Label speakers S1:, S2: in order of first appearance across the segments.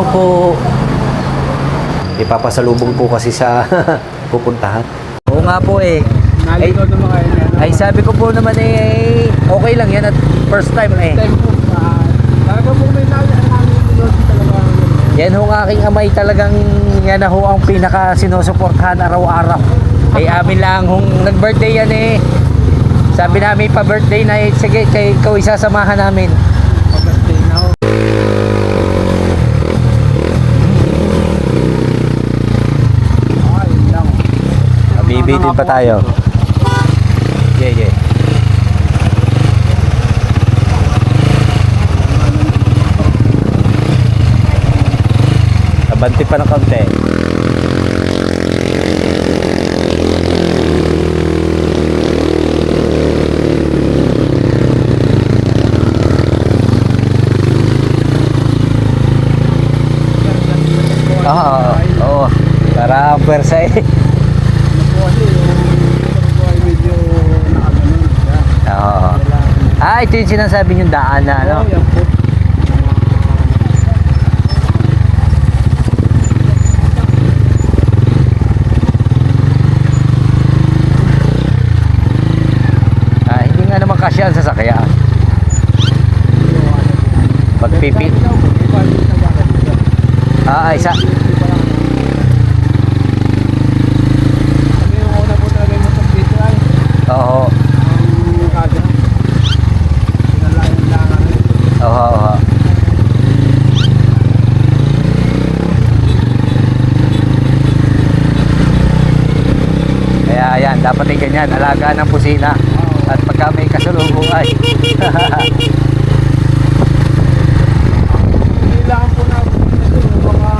S1: naman po. Ipapasalubong po kasi sa pupuntahan. Oo nga po eh.
S2: Nalito naman kayo niya.
S1: Ay sabi ko po naman eh, okay lang yan at first time eh.
S2: Time po. Talaga po may nalito talaga.
S1: Yan ho ang aking amay, talagang yan na ho ang pinaka sinusuportahan araw-araw. Ay amin lang hong nag-birthday yan eh. Sabi namin pa birthday na eh, sige kay ikaw isasamahan namin.
S2: Pag-birthday na ho. Ayun lang.
S1: Bibitin pa tayo. Yeah. Abanti pa ng kaunti. Oo. Para pwersa eh. Oo. Ito yung sinasabi yung daan na ano. Hindi nga naman kasya ang sasakyan. Pagpipit. Isa. Oo. Oo. Kaya yan, dapat ay ganyan, alagaan ng pusina. At pagka may kasalubong ay
S2: Kailangan po na mga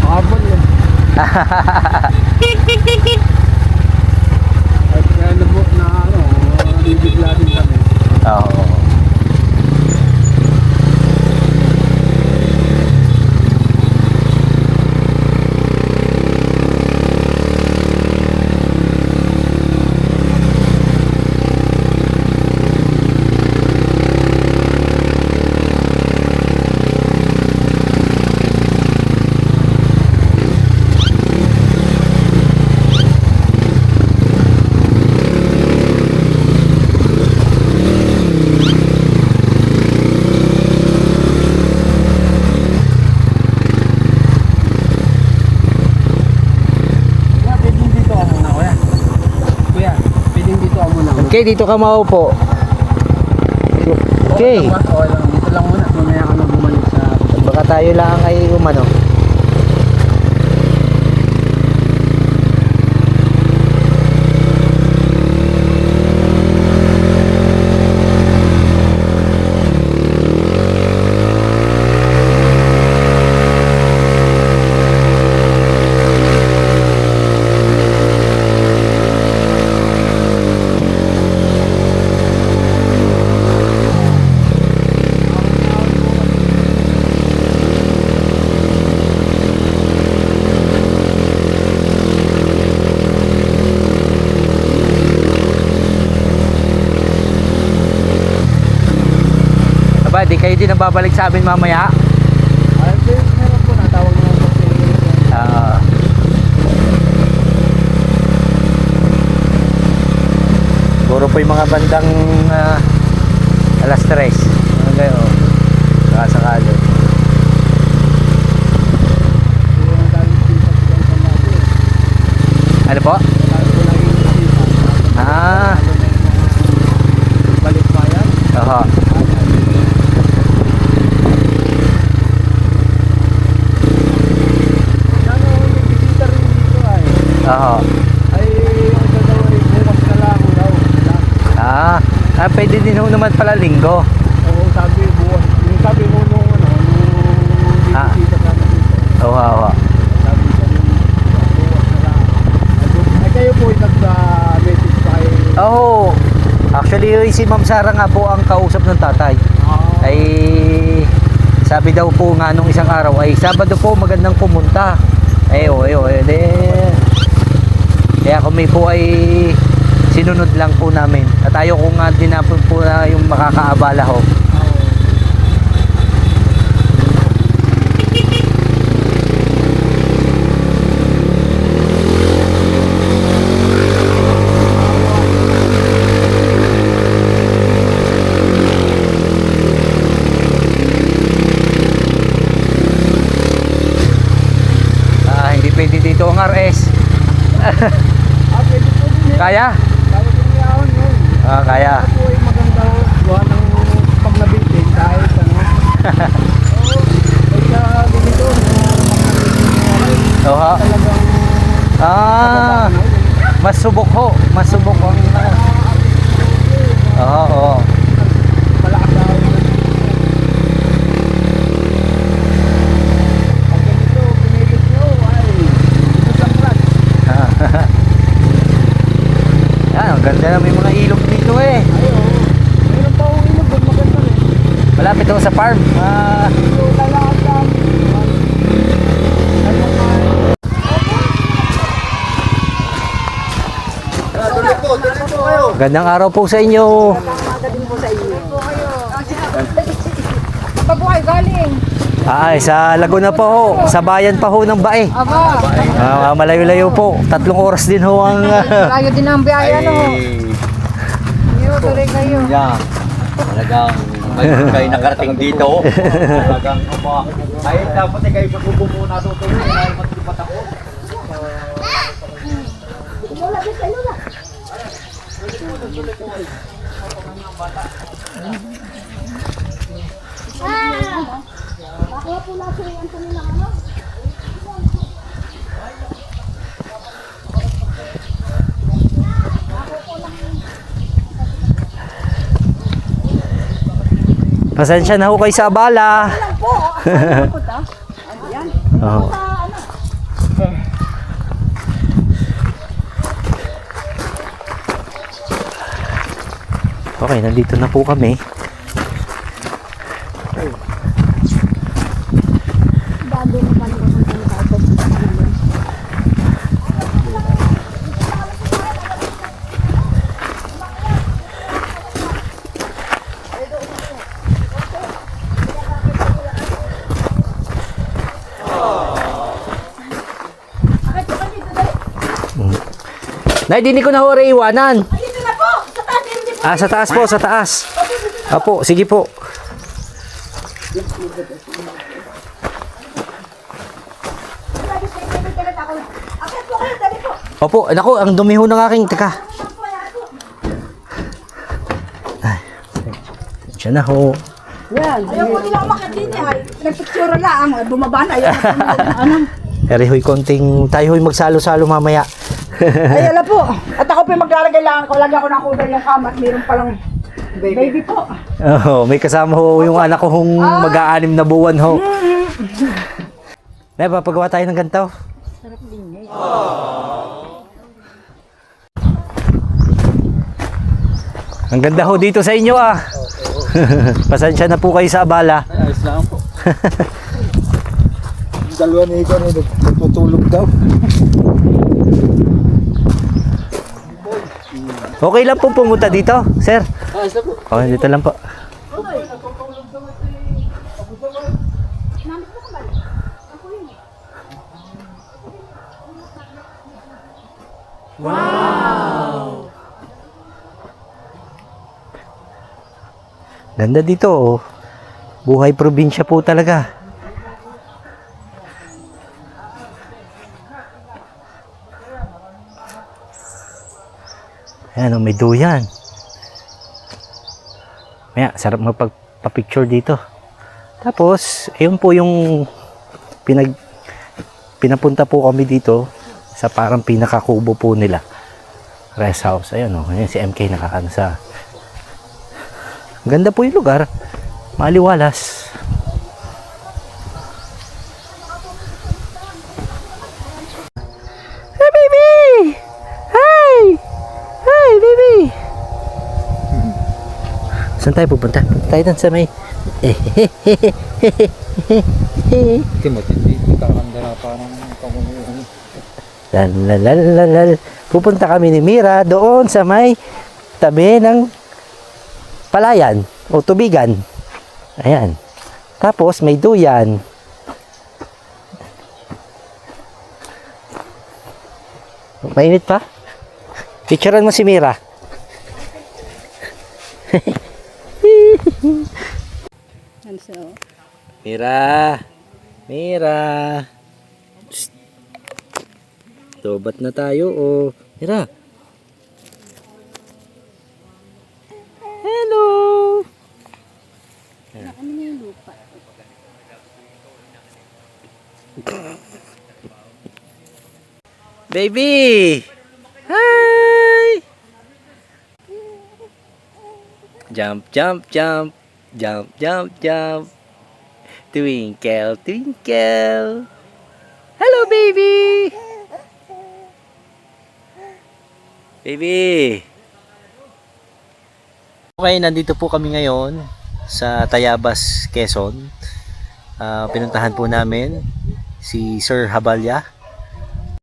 S2: habon yan. At kaya nabot na bibigla din kami.
S1: Oo. Okay, dito ka maupo. Okay.
S2: Okay lang. Dito lang muna. Mamaya ka na bumalik sa...
S1: Baka tayo lang ay umano. Di kayo din nababalik sa amin mamaya.
S2: Meron po natawag naman po
S1: siguro po yung mga bandang alas 3 ngayon sakasakalo. Ano po?
S2: Balik pa yan?
S1: Oo. Oo.
S2: Ay, ang gagawin bukas na lang daw.
S1: Pwede din ho naman pala linggo.
S2: Oo, sabi bukas. Yung sabi mo nung bibisita ka na dito.
S1: Oo.
S2: Sabi ko bukas na lang. Ay, kayo po nagka-message pa kayo.
S1: Oo. Actually, si Ma'am Sara nga po ang kausap ng tatay. Ay sabi daw po nga nung isang araw ay Sabado po magandang pumunta. Kaya kami po ay sinunod lang po namin. At ayaw ko nga dinapon po na yung makakaabala ho.
S2: Pwede po din eh.
S1: Kaya?
S2: Kaya din yun yun.
S1: Kaya.
S2: Ito po ay maganda ho. Gawa ng pag nabitin kahit ano. Oo. Kaya ganito.
S1: Oha.
S2: Talagang
S1: Mas subok ho. Mas subok ang oo.
S2: malakas na ako. Pag ganito, pinilit nyo ay isang rat.
S1: Yan, ang ganda na may mga ilog dito eh.
S2: Ay, oo. Mayroon pa akong ilog doon, maganda rin.
S1: Malapit ako sa farm.
S2: So, lalakad lang. Tuloy po kayo.
S1: Gandang araw po sa inyo.
S3: Babuhay galing.
S1: Ay, sa Laguna pa ho. Sa bayan pa ho ng Bae.
S3: Aba,
S1: Malayo-layo po. 3 oras din ho ang...
S3: layo din ang biyaya no. Yo, tuloy kayo.
S4: Yan. Talagang may kayo nakarating dito. Talagang ay dapat ay kayo pagbubo muna doon. Ay matipat ako.
S1: Pasensya na ho kayo sa abala. Oo. Okay, nandito na po kami. Nay, hindi ko na ho iwanan.
S3: Dito na po, sa taas hindi po.
S1: Sa taas po, sa taas. Apo, sige po.
S3: Akit po kayo, dali po.
S1: Opo, naku, ang dumi ho ng aking, teka. Ay, siya na ho.
S3: Ayaw po nila umakit dito ay. Nagpicture lang, bumaba na. Ayaw po nila ano.
S1: Eri ho'y konting, tayo ho'y magsalo-salo mamaya.
S3: Ay, ala po. At ako po yung maglalagay lang. Lagyan ko ng kulay yung kama at mayroon palang baby po.
S1: Oh, may kasama ho yung anak ko hong mag-aanim na buwan ho. Nay, papagawa tayo ng ganito.
S3: Sarap din eh.
S1: Ang ganda ho dito sa inyo ah. Pasensya na po kayo sa abala.
S2: Ayos lang po. Dalawa ni Ika na nagtutulog daw.
S1: Okay lang po pumunta dito, sir.
S2: Ayos lang po.
S1: Okay, dito lang po. Wow! Ganda dito oh. Buhay probinsya po talaga. Ayan, oh, may duyan. Maya, sarap magpapicture dito. Tapos, ayun po yung pinapunta po kami dito sa parang pinakakubo po nila. Rest house. Ayun, oh, ayan si MK nakakano sa... Ganda po yung lugar. Maliwalas. Hey, baby! Hi! Hi, baby! Saan tayo pupunta? Punta tayo dun sa may...
S2: Timothy, kakandara pa ng kamunguhan.
S1: Lalalala. Pupunta kami ni Mira doon sa may tabi ng palayan o tubigan. Ayan. Tapos may duyan. Mainit pa? Picturean mo si Mira. Mira. Mira. Psst. Lobat na tayo o... Tira. Hello! Baby! Hi! Jump, jump, jump. Jump, jump, jump. Twinkle, twinkle. Hello, baby! Baby! Okay, nandito po kami ngayon sa Tayabas, Quezon. Pinuntahan po namin si Sir Habalya.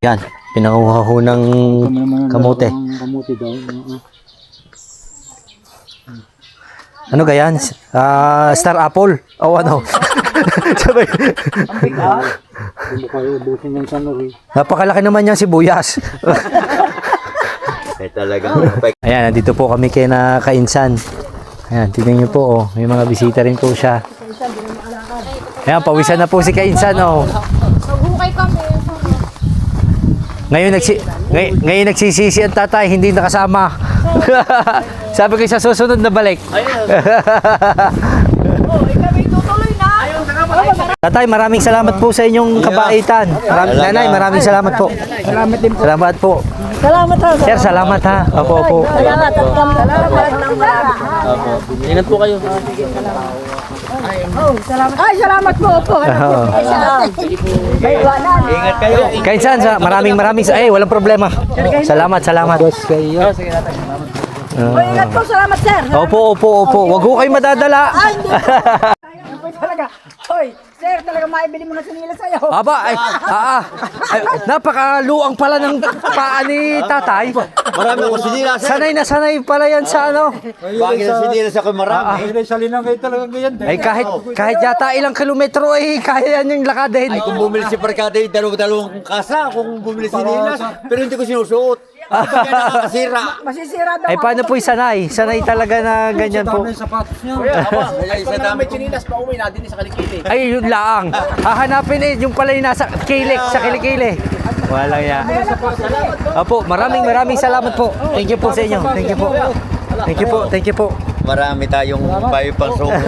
S1: Yan, pinakuha ho ng kamote.
S2: Kamote daw.
S1: Ano gayan? Star apple? O ano? Sabay.
S2: Hindi mo kayo ubusin ng sanuri.
S1: Napakalaki naman niyang sibuyas.
S4: Eh talagang
S1: Ayan, nandito po kami kay na Kainsan. Ayan, tignan niyo po, oh. May mga bisita rin po siya. Ayan, pawisan na po si Kainsan, oh.
S3: Hukay kami.
S1: Ngayon nagsisisi ang tatay, hindi nakasama. Sabi ko sa susunod na balik.
S3: Kami tutuloy na.
S1: Tatay, maraming salamat po sa inyong kabaitan. Nanay, maraming salamat po.
S3: Salamat din po.
S1: Salamat po.
S3: Salamat ha.
S1: Sir, salamat ha. Opo, opo.
S3: Salamat. Salamat.
S1: Ingat po kayo.
S3: Ay, salamat po po.
S4: ingat kayo.
S1: Kainsan, maraming walang problema. Salamat.
S3: Oy, ingat po. Salamat, sir.
S1: Opo. Wag ho kayo madadala.
S3: Ay, hindi po. Ayun po talaga. Hoy, sir, talaga maibili mo na sinila sa'yo.
S1: Aba, ay, napakaluang pala ng paa ni tatay.
S4: Marami akong sinila, sir.
S1: Sanay na sanay pala yan sa ano.
S4: Bakit na sinila sa akin marami?
S2: Ay, salinang kayo talagang ganyan.
S1: Ay kahit yata ilang kilometro ay kaya yan yung lakadin.
S4: Ay kung bumili si Parkada, dalawang kasa kung bumili si Nilas, pero hindi ko sinusuot. Kaya nakakasira.
S3: Masisira daw.
S1: Ay paano po yung sanay? Sanay talaga na ganyan po.
S2: Yung sapatos niya.
S4: Kaya isa dami ko.
S1: Ay yun lang. Hahanapin yung pala yung nasa kilik, sa kilikili. Walang ya. Opo, maraming salamat po. Thank you po sa inyo. Thank you po.
S4: Marami tayong payo pang suko.